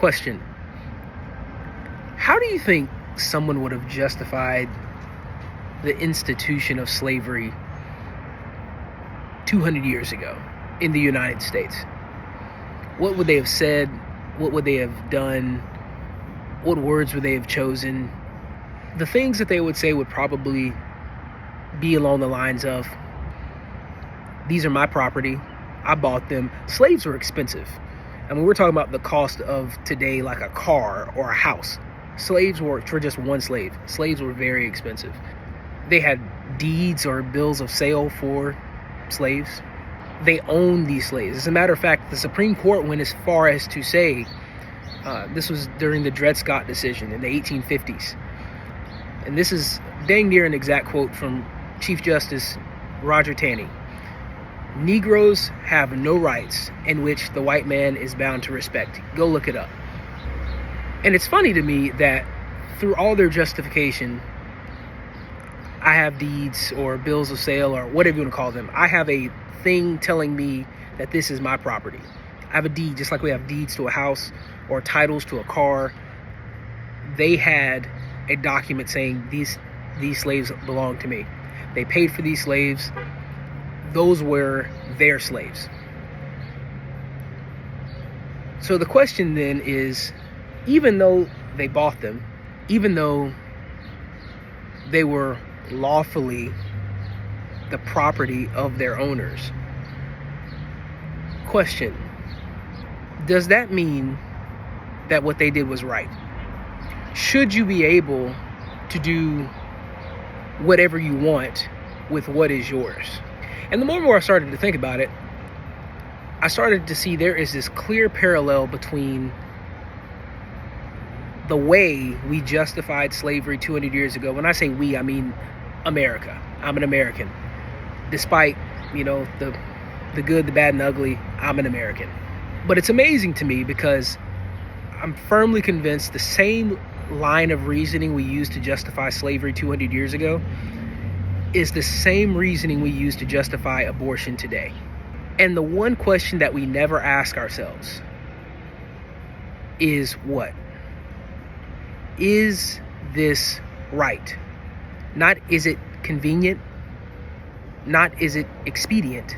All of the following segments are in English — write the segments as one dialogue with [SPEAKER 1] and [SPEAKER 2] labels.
[SPEAKER 1] Question: how do you think someone would have justified the institution of slavery 200 years ago in the United States? What would they have said? What would they have done? What words would they have chosen? The things that they would say would probably be along the lines of, these are my property, I bought them. Slaves were expensive. I mean, we're talking about the cost of today, like a car or a house. Slaves were, for just one slave, slaves were very expensive. They had deeds or bills of sale for slaves. They owned these slaves. As a matter of fact, the Supreme Court went as far as to say, this was during the Dred Scott decision in the 1850s. And this is dang near an exact quote from Chief Justice Roger Taney. Negroes have no rights in which the white man is bound to respect. Go look it up. And it's funny to me that through all their justification, I have deeds or bills of sale or whatever you want to call them. I have a thing telling me that this is my property. I have a deed, just like we have deeds to a house or titles to a car. They had a document saying these slaves belong to me. They paid for these slaves. Those were their slaves. So the question then is, even though they bought them, even though they were lawfully the property of their owners, question, does that mean that what they did was right? Should you be able to do whatever you want with what is yours? And the more and more I started to think about it, I started to see there is this clear parallel between the way we justified slavery 200 years ago. When I say we, I mean America. I'm an American. Despite, the good, the bad, and ugly, I'm an American. But it's amazing to me because I'm firmly convinced the same line of reasoning we used to justify slavery 200 years ago is the same reasoning we use to justify abortion today. And the one question that we never ask ourselves is what? Is this right? Not is it convenient? Not is it expedient?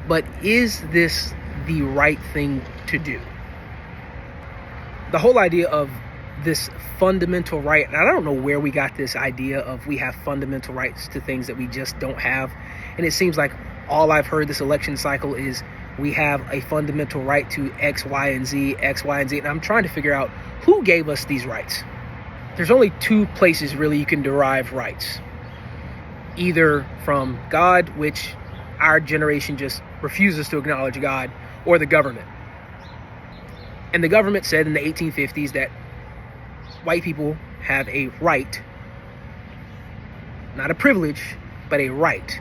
[SPEAKER 1] But is this the right thing to do? The whole idea of this fundamental right, and I don't know where we got this idea of we have fundamental rights to things that we just don't have. And it seems like all I've heard this election cycle is we have a fundamental right to X, Y, and Z, X, Y, and Z. And I'm trying to figure out who gave us these rights. There's only two places really you can derive rights. Either from God, which our generation just refuses to acknowledge God, or the government. And the government said in the 1850s that white people have a right, not a privilege, but a right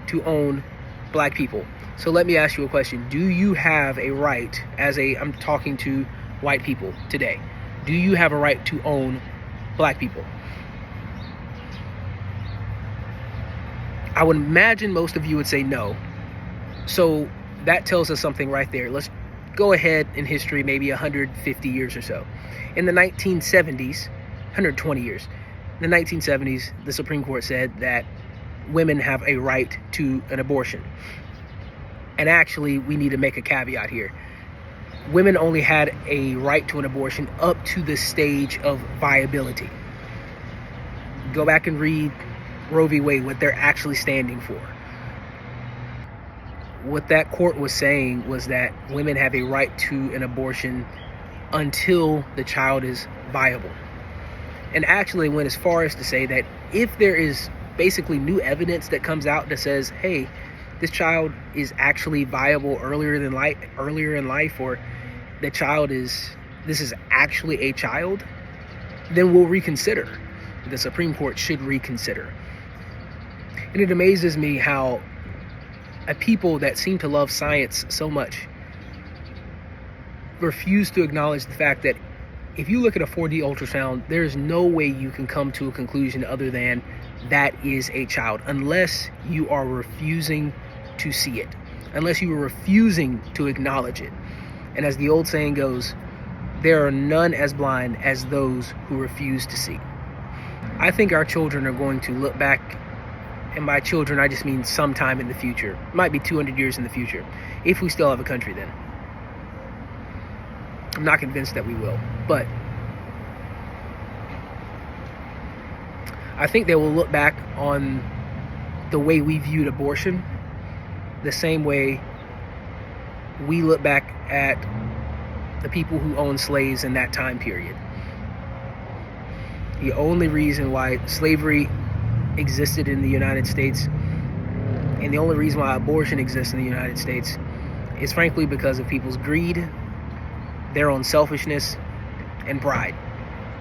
[SPEAKER 1] to own black people. So let me ask you a question. Do you have a right I'm talking to white people today. Do you have a right to own black people? I would imagine most of you would say no. So that tells us something right there. Let's go ahead in history, maybe 150 years or so. In the 1970s, 120 years, in the 1970s, the Supreme Court said that women have a right to an abortion. And actually, we need to make a caveat here. Women only had a right to an abortion up to the stage of viability. Go back and read Roe v. Wade, what they're actually standing for. What that court was saying was that women have a right to an abortion until the child is viable. And actually went as far as to say that if there is basically new evidence that comes out that says, hey, this child is actually viable earlier in life, or this is actually a child, then we'll reconsider. The Supreme Court should reconsider. And it amazes me how a people that seem to love science so much refuse to acknowledge the fact that if you look at a 4D ultrasound, there's no way you can come to a conclusion other than that is a child, unless you are refusing to see it, unless you are refusing to acknowledge it. And as the old saying goes, there are none as blind as those who refuse to see. I think our children are going to look back, and by children I just mean sometime in the future. It might be 200 years in the future, if we still have a country then. I'm not convinced that we will, but I think they will look back on the way we viewed abortion the same way we look back at the people who owned slaves in that time period. The only reason why slavery existed in the United States, and the only reason why abortion exists in the United States, is frankly because of people's greed, their own selfishness, and pride.